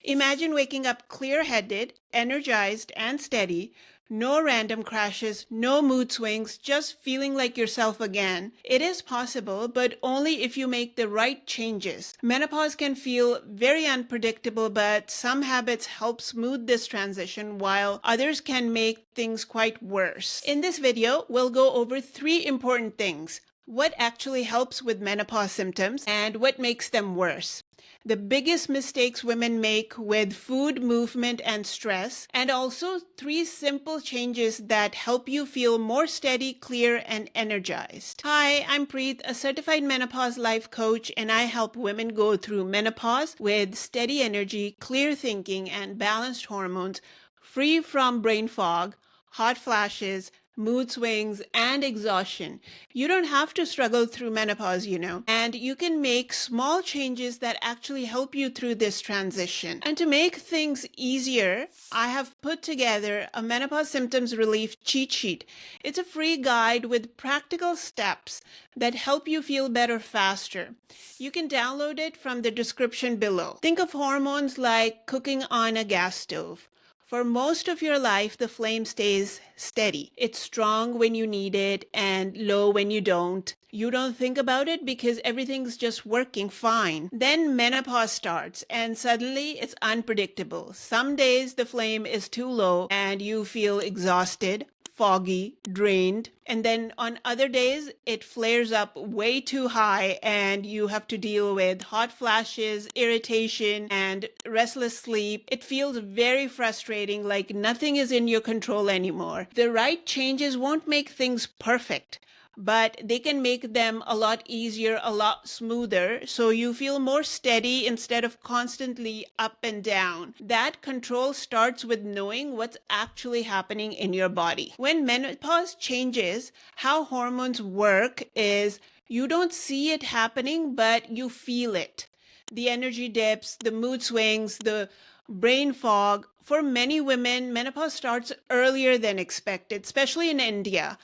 Imagine waking up clear-headed, energized, and steady. No random crashes, no mood swings, just feeling like yourself again. It is possible, but only if you make the right changes. Menopause can feel very unpredictable, but some habits help smooth this transition, while others can make things quite worse. In this video, we'll go over 3 important things: what actually helps with menopause symptoms and what makes them worse, the biggest mistakes women make with food, movement, and stress, and also 3 simple changes that help you feel more steady, clear, and energized. Hi, I'm Preet, a certified menopause life coach, and I help women go through menopause with steady energy, clear thinking, and balanced hormones, free from brain fog, hot flashes, mood swings, and exhaustion. You don't have to struggle through menopause, and you can make small changes that actually help you through this transition. And to make things easier, I have put together a menopause symptoms relief cheat sheet. It's a free guide with practical steps that help you feel better faster. You can download it from the description below. Think of hormones like cooking on a gas stove. For most of your life, the flame stays steady. It's strong when you need it and low when you don't. You don't think about it because everything's just working fine. Then menopause starts and suddenly it's unpredictable. Some days the flame is too low and you feel exhausted, foggy, drained, and then on other days it flares up way too high and you have to deal with hot flashes, irritation, and restless sleep. It feels very frustrating, like nothing is in your control anymore. The right changes won't make things perfect, but they can make them a lot easier, a lot smoother, so you feel more steady instead of constantly up and down. That control starts with knowing what's actually happening in your body. When menopause changes, how hormones work is you don't see it happening, but you feel it. The energy dips, the mood swings, the brain fog. For many women, menopause starts earlier than expected, especially in India.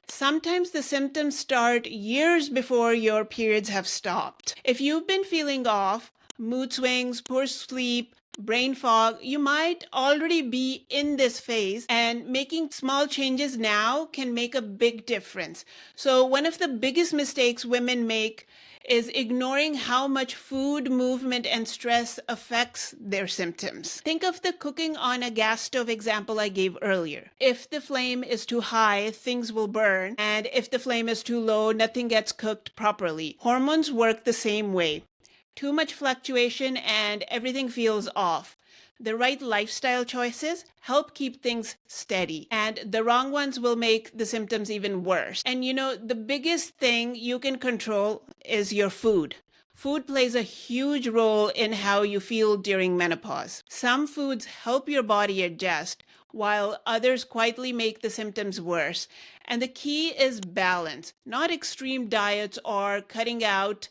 Sometimes the symptoms start years before your periods have stopped. If you've been feeling off, mood swings, poor sleep, brain fog, you might already be in this phase, and making small changes now can make a big difference. So one of the biggest mistakes women make is ignoring how much food, movement, and stress affects their symptoms. Think of the cooking on a gas stove example I gave earlier. If the flame is too high, things will burn, and if the flame is too low, nothing gets cooked properly. Hormones work the same way. Too much fluctuation and everything feels off. The right lifestyle choices help keep things steady, and the wrong ones will make the symptoms even worse. And the biggest thing you can control is your food. Food plays a huge role in how you feel during menopause. Some foods help your body adjust, while others quietly make the symptoms worse. And the key is balance, not extreme diets or cutting out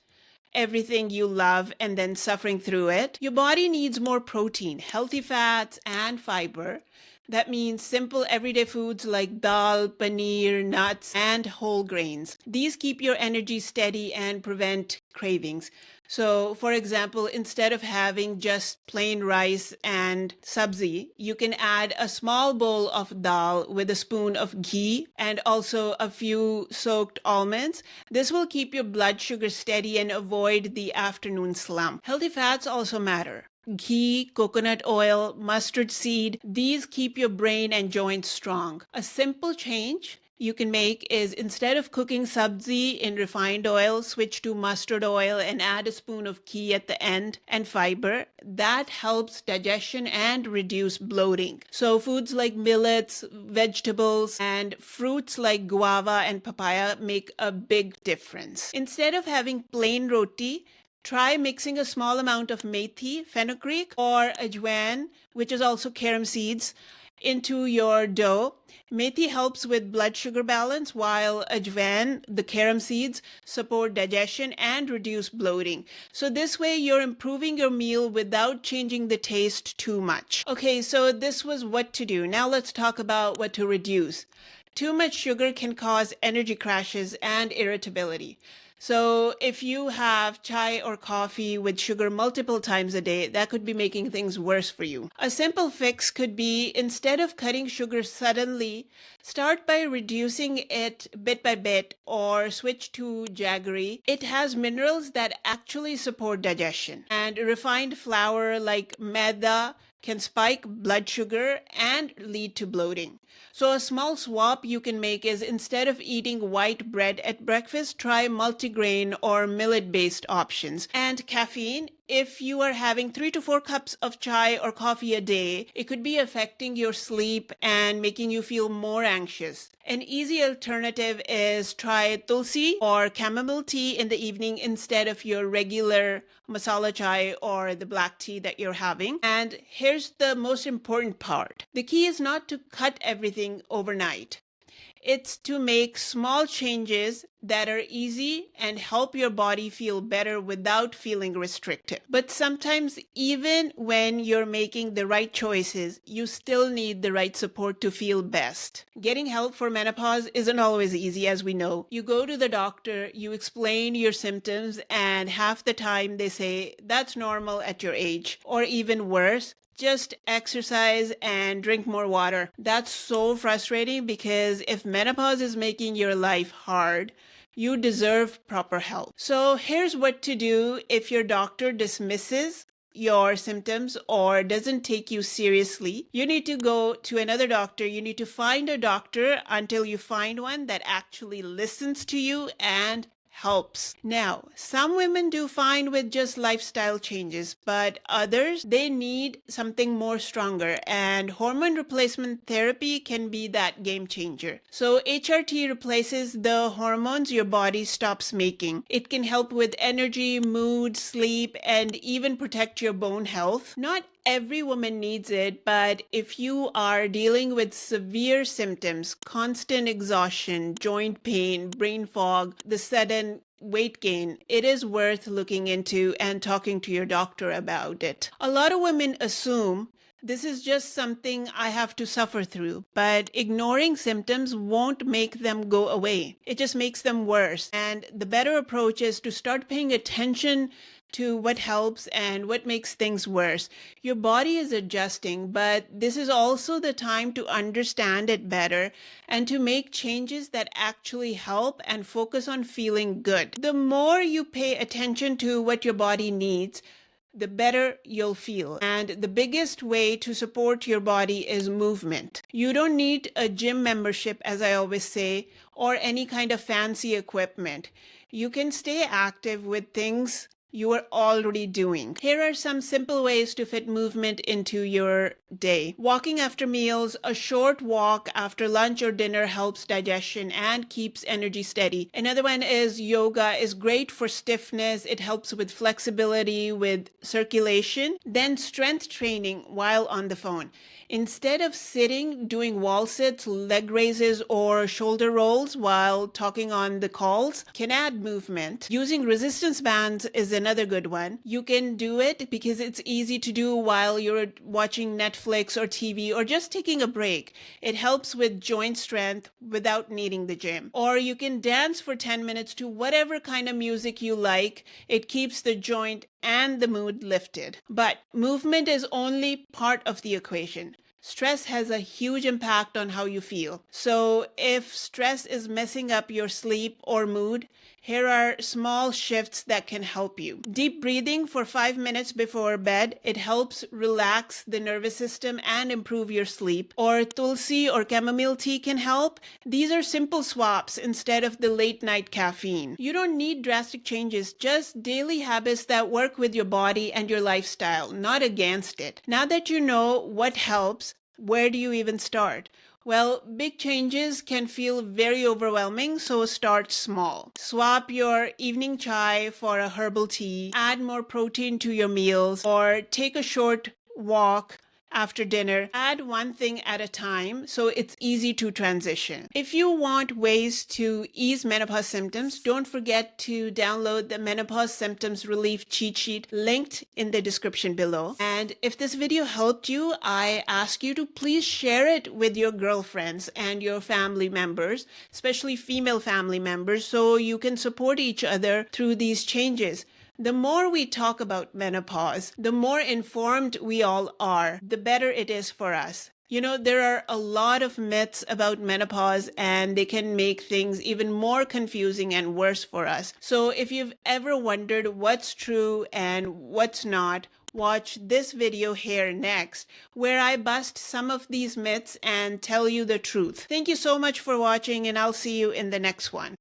everything you love and then suffering through it. Your body needs more protein, healthy fats, and fiber. That means simple everyday foods like dal, paneer, nuts, and whole grains. These keep your energy steady and prevent cravings. So, for example, instead of having just plain rice and sabzi, you can add a small bowl of dal with a spoon of ghee and also a few soaked almonds. This will keep your blood sugar steady and avoid the afternoon slump. Healthy fats also matter. Ghee, coconut oil, mustard seed, these keep your brain and joints strong. A simple change you can make is, instead of cooking sabzi in refined oil, switch to mustard oil and add a spoon of ghee at the end and fiber. That helps digestion and reduce bloating. So foods like millets, vegetables, and fruits like guava and papaya make a big difference. Instead of having plain roti, try mixing a small amount of methi, fenugreek, or ajwain, which is also carom seeds, into your dough. Methi helps with blood sugar balance, while ajwain, the carom seeds, support digestion and reduce bloating. So this way you're improving your meal without changing the taste too much. Okay, so this was what to do. Now let's talk about what to reduce. Too much sugar can cause energy crashes and irritability. So if you have chai or coffee with sugar multiple times a day, that could be making things worse for you. A simple fix could be, instead of cutting sugar suddenly, start by reducing it bit by bit or switch to jaggery. It has minerals that actually support digestion. And refined flour like maida can spike blood sugar and lead to bloating. So a small swap you can make is, instead of eating white bread at breakfast, try multigrain or millet-based options. And caffeine, if you are having 3 to 4 cups of chai or coffee a day, it could be affecting your sleep and making you feel more anxious. An easy alternative is try tulsi or chamomile tea in the evening instead of your regular masala chai or the black tea that you're having. And here's the most important part. The key is not to cut everything overnight. It's to make small changes that are easy and help your body feel better without feeling restricted. But sometimes, even when you're making the right choices, you still need the right support to feel best. Getting help for menopause isn't always easy, as we know. You go to the doctor, you explain your symptoms, and half the time they say, that's normal at your age. Or even worse, just exercise and drink more water. That's so frustrating, because if menopause is making your life hard, you deserve proper help. So here's what to do if your doctor dismisses your symptoms or doesn't take you seriously. You need to go to another doctor. You need to find a doctor until you find one that actually listens to you and helps. Now, some women do fine with just lifestyle changes, but others, they need something more stronger, and hormone replacement therapy can be that game changer. So HRT replaces the hormones your body stops making. It can help with energy, mood, sleep, and even protect your bone health. Not every woman needs it, but if you are dealing with severe symptoms, constant exhaustion, joint pain, brain fog, the sudden weight gain, it is worth looking into and talking to your doctor about it. A lot of women assume this is just something I have to suffer through, but ignoring symptoms won't make them go away. It just makes them worse. And the better approach is to start paying attention to what helps and what makes things worse. Your body is adjusting, but this is also the time to understand it better and to make changes that actually help and focus on feeling good. The more you pay attention to what your body needs, the better you'll feel. And the biggest way to support your body is movement. You don't need a gym membership, as I always say, or any kind of fancy equipment. You can stay active with things you are already doing. Here are some simple ways to fit movement into your day. Walking after meals. A short walk after lunch or dinner helps digestion and keeps energy steady. Another one is yoga is great for stiffness. It helps with flexibility, with circulation. Then strength training while on the phone. Instead of sitting, doing wall sits, leg raises, or shoulder rolls while talking on the calls can add movement. Using resistance bands is another good one. You can do it because it's easy to do while you're watching Netflix or TV or just taking a break. It helps with joint strength without needing the gym. Or you can dance for 10 minutes to whatever kind of music you like. It keeps the joint and the mood lifted. But movement is only part of the equation. Stress has a huge impact on how you feel. So if stress is messing up your sleep or mood, here are small shifts that can help you. Deep breathing for 5 minutes before bed. It helps relax the nervous system and improve your sleep. Or tulsi or chamomile tea can help. These are simple swaps instead of the late night caffeine. You don't need drastic changes, just daily habits that work with your body and your lifestyle, not against it. Now that you know what helps, where do you even start? Well, big changes can feel very overwhelming, so start small. Swap your evening chai for a herbal tea, add more protein to your meals, or take a short walk after dinner. Add one thing at a time so it's easy to transition. If you want ways to ease menopause symptoms, don't forget to download the Menopause Symptoms Relief Cheat Sheet linked in the description below. And if this video helped you, I ask you to please share it with your girlfriends and your family members, especially female family members, so you can support each other through these changes. The more we talk about menopause, the more informed we all are, the better it is for us. You know, there are a lot of myths about menopause and they can make things even more confusing and worse for us. So if you've ever wondered what's true and what's not, watch this video here next, where I bust some of these myths and tell you the truth. Thank you so much for watching, and I'll see you in the next one.